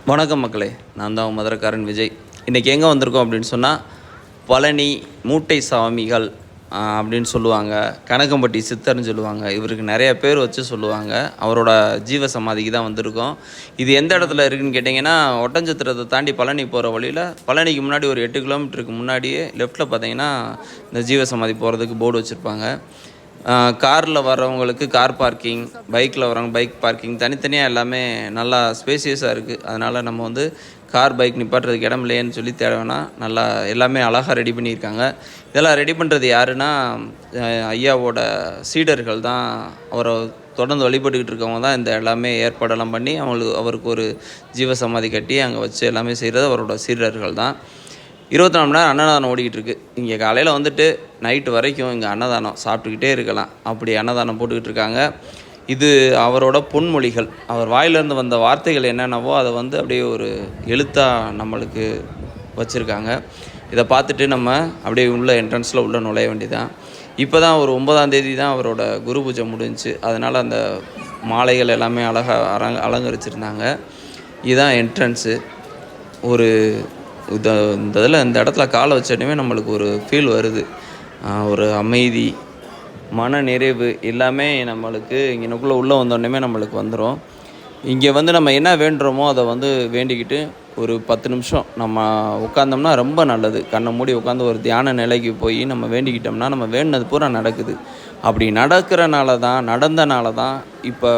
வணக்கம் மக்களே, நான் தான் மதுரக்காரன் விஜய். இன்றைக்கி எங்கே வந்திருக்கோம் அப்படின்னு சொன்னால், பழனி மூட்டை சாமிகள் அப்படின்னு சொல்லுவாங்க. கனகம்பட்டி சித்தர்னு சொல்லுவாங்க. இவருக்கு நிறைய பேர் வச்சு சொல்லுவாங்க. அவரோட ஜீவ சமாதிக்கு தான் வந்திருக்கோம். இது எந்த இடத்துல இருக்குதுன்னு கேட்டிங்கன்னா, ஒட்டஞ்சத்திரத்தை தாண்டி பழனி போகிற வழியில் பழனிக்கு முன்னாடி ஒரு 8 கிலோமீட்டருக்கு முன்னாடியே லெஃப்ட்டில் பார்த்தீங்கன்னா இந்த ஜீவ சமாதி போகிறதுக்கு போர்டு வச்சுருப்பாங்க. காரில் வர்றவங்களுக்கு கார் பார்க்கிங், பைக்கில் வரவங்க பைக் பார்க்கிங் தனித்தனியாக எல்லாமே நல்லா ஸ்பேசியஸாக இருக்குது. அதனால் நம்ம வந்து கார் பைக் நிப்பாட்டுறதுக்கு இடம் இல்லையேன்னு சொல்லி தேட வேணாம். நல்லா எல்லாமே அழகாக ரெடி பண்ணியிருக்காங்க. இதெல்லாம் ரெடி பண்ணுறது யாருன்னா, ஐயாவோட சீடர்கள் தான். அவரை தொடர்ந்து வழிபட்டுக்கிட்டு இருக்கவங்க தான் இந்த எல்லாமே ஏற்பாடெல்லாம் பண்ணி அவருக்கு ஒரு ஜீவ சமாதி கட்டி அங்கே வச்சு எல்லாமே செய்கிறது அவரோட சீடர்கள் தான். 24 மணி நேரம் அன்னதானம் ஓடிக்கிட்டு இருக்குது. இங்கே காலையில் வந்துட்டு நைட்டு வரைக்கும் இங்கே அன்னதானம் சாப்பிட்டுக்கிட்டே இருக்கலாம். அப்படி அன்னதானம் போட்டுக்கிட்டு இருக்காங்க. இது அவரோட பொன்மொழிகள். அவர் வாயிலிருந்து வந்த வார்த்தைகள் என்னென்னவோ அதை வந்து அப்படியே ஒரு எழுத்தாக நம்மளுக்கு வச்சுருக்காங்க. இதை பார்த்துட்டு நம்ம அப்படியே உள்ள என்ட்ரன்ஸில் உள்ள நுழைய வேண்டியதான். இப்போ தான் ஒரு 9ஆம் தேதி தான் அவரோட குரு பூஜை முடிஞ்சிச்சு. அதனால் அந்த மாலைகள் எல்லாமே அழகாக அலங்கரிச்சிருந்தாங்க. இதுதான் என்ட்ரன்ஸு. ஒரு இந்த இடத்துல காலை வச்சோடனே நம்மளுக்கு ஒரு ஃபீல் வருது. ஒரு அமைதி, மன நிறைவு எல்லாமே நம்மளுக்கு இங்கனுக்குள்ளே உள்ளே வந்தோடனே நம்மளுக்கு வந்துடும். இங்கே வந்து நம்ம என்ன வேண்டுறோமோ அதை வந்து வேண்டிக்கிட்டு ஒரு 10 நிமிஷம் நம்ம உட்காந்தோம்னா ரொம்ப நல்லது. கண்ணை மூடி உட்காந்து ஒரு தியான நிலைக்கு போய் நம்ம வேண்டிக்கிட்டோம்னா நம்ம வேண்டினது பூரா நடக்குது. அப்படி நடந்தனால தான் இப்போ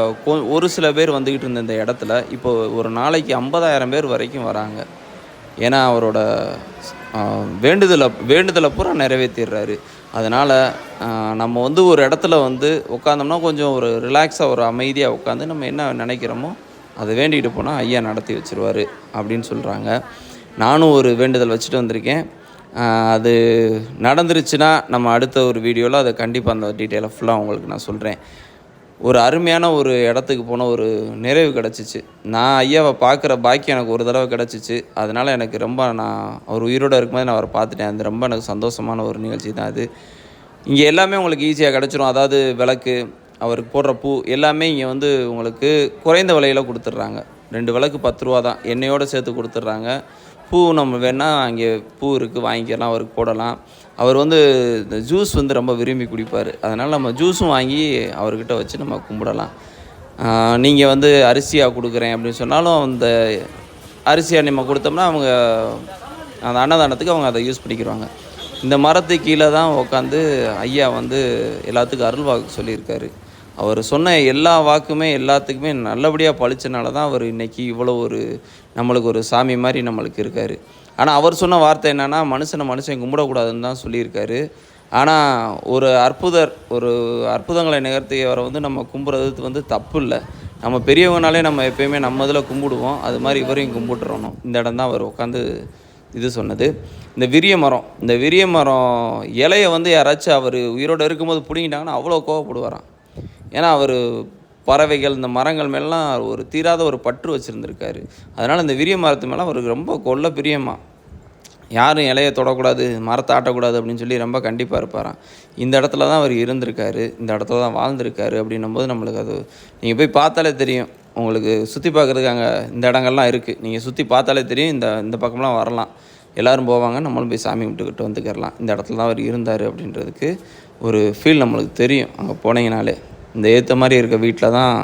ஒரு சில பேர் வந்துக்கிட்டு இருந்த இந்த இடத்துல இப்போ ஒரு நாளைக்கு 50,000 பேர் வரைக்கும் வராங்க. ஏன்னா அவரோட வேண்டுதலை பூரா நிறைவேற்றிடுறாரு. அதனால் நம்ம வந்து ஒரு இடத்துல வந்து உட்காந்தோம்னா கொஞ்சம் ஒரு ரிலாக்ஸாக ஒரு அமைதியாக உட்காந்து நம்ம என்ன நினைக்கிறோமோ அதை வேண்டிகிட்டு போனால் ஐயா நடத்தி வச்சுருவார் அப்படின்னு சொல்கிறாங்க. நானும் ஒரு வேண்டுதல் வச்சுட்டு வந்திருக்கேன். அது நடந்துருச்சுன்னா நம்ம அடுத்த ஒரு வீடியோவில் அதை கண்டிப்பாக அந்த டீட்டெயிலை ஃபுல்லாக உங்களுக்கு நான் சொல்கிறேன். ஒரு அருமையான ஒரு இடத்துக்கு போன ஒரு நிறைவு கிடச்சிச்சு. நான் ஐயாவை பார்க்குற பாக்கியம் எனக்கு ஒரு தடவை கிடச்சிச்சு. அதனால் எனக்கு ரொம்ப அவர் உயிரோடு இருக்கும்போது நான் அவரை பார்த்துட்டேன். அது ரொம்ப எனக்கு சந்தோஷமான ஒரு நிகழ்ச்சி தான் அது. இங்கே எல்லாமே உங்களுக்கு ஈஸியாக கிடச்சிரும். அதாவது விளக்கு, அவருக்கு போடுற பூ எல்லாமே இங்கே வந்து உங்களுக்கு குறைந்த விலையில் கொடுத்துட்றாங்க. 2 விளக்கு 10 ரூபா தான், எண்ணெயோடு சேர்த்து கொடுத்துட்றாங்க. பூ நம்ம வேணால் அங்கே பூ இருக்குது, வாங்கிக்கலாம், அவருக்கு போடலாம். அவர் வந்து இந்த ஜூஸ் வந்து ரொம்ப விரும்பி குடிப்பார். அதனால் நம்ம ஜூஸும் வாங்கி அவர்கிட்ட வச்சு நம்ம கும்பிடலாம். நீங்கள் வந்து அரிசியாக கொடுக்குறேன் அப்படின்னு சொன்னாலும் அந்த அரிசியாக நம்ம கொடுத்தோம்னா அவங்க அந்த அன்னதானத்துக்கு அவங்க அதை யூஸ் பண்ணிக்கிடுவாங்க. இந்த மரத்துக்கு கீழே தான் உட்காந்து ஐயா வந்து எல்லாத்துக்கும் அருள் வாக்கு சொல்லியிருக்காரு. அவர் சொன்ன எல்லா வாக்குமே எல்லாத்துக்குமே நல்லபடியாக பழிச்சனால தான் அவர் இன்றைக்கி இவ்வளோ ஒரு நம்மளுக்கு ஒரு சாமி மாதிரி நம்மளுக்கு இருக்கார். ஆனால் அவர் சொன்ன வார்த்தை என்னென்னா, மனுஷன் கும்பிடக்கூடாதுன்னு தான் சொல்லியிருக்காரு. ஆனால் ஒரு அற்புதங்களை நிகழ்த்தியவரை வந்து நம்ம கும்பிட்றது வந்து தப்பு இல்லை. நம்ம பெரியவங்கனாலே நம்ம எப்போயுமே நம்ம இதில் கும்பிடுவோம். அது மாதிரி இவரையும் கும்பிட்டுறணும். இந்த இடம் தான் அவர் உட்காந்து இது சொன்னது. இந்த விரிய மரம் இலையை வந்து யாராச்சும் அவர் உயிரோடு இருக்கும்போது பிடிங்கிட்டாங்கன்னா அவ்வளோ கோவப்படுவாராம். ஏன்னா அவர் பறவைகள் இந்த மரங்கள் மேலாம் ஒரு தீராத ஒரு பற்று வச்சுருந்துருக்காரு. அதனால் இந்த விரிய மரத்து மேலே அவருக்கு ரொம்ப பிரியமாக, யாரும் இலையை தொடக்கூடாது, மரத்தை ஆட்டக்கூடாது அப்படின்னு சொல்லி ரொம்ப கண்டிப்பாக இருப்பாராம். இந்த இடத்துல தான் அவர் இருந்திருக்காரு, இந்த இடத்துல தான் வாழ்ந்திருக்காரு அப்படின்னும்போது நம்மளுக்கு அது நீங்கள் போய் பார்த்தாலே தெரியும். உங்களுக்கு சுற்றி பார்க்குறதுக்கு அங்கே இந்த இடங்கள்லாம் இருக்குது. நீங்கள் சுற்றி பார்த்தாலே தெரியும். இந்த பக்கம்லாம் வரலாம், எல்லோரும் போவாங்க. நம்மளும் போய் சாமி கும்பிட்டுக்கிட்டு வந்துக்கிறலாம். இந்த இடத்துல தான் அவர் இருந்தார் அப்படின்றதுக்கு ஒரு ஃபீல் நம்மளுக்கு தெரியும் அங்கே போனீங்கனாலே. இந்த ஏற்ற மாதிரி இருக்க வீட்டில் தான்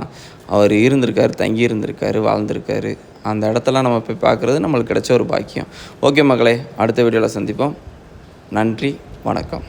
அவர் இருந்திருக்காரு, தங்கி இருந்திருக்காரு, வாழ்ந்திருக்காரு. அந்த இடத்தெல்லாம் நம்ம போய் பார்க்குறது நம்மளுக்கு கிடைச்ச ஒரு பாக்கியம். ஓகே மக்களே, அடுத்த வீடியோவில் சந்திப்போம். நன்றி, வணக்கம்.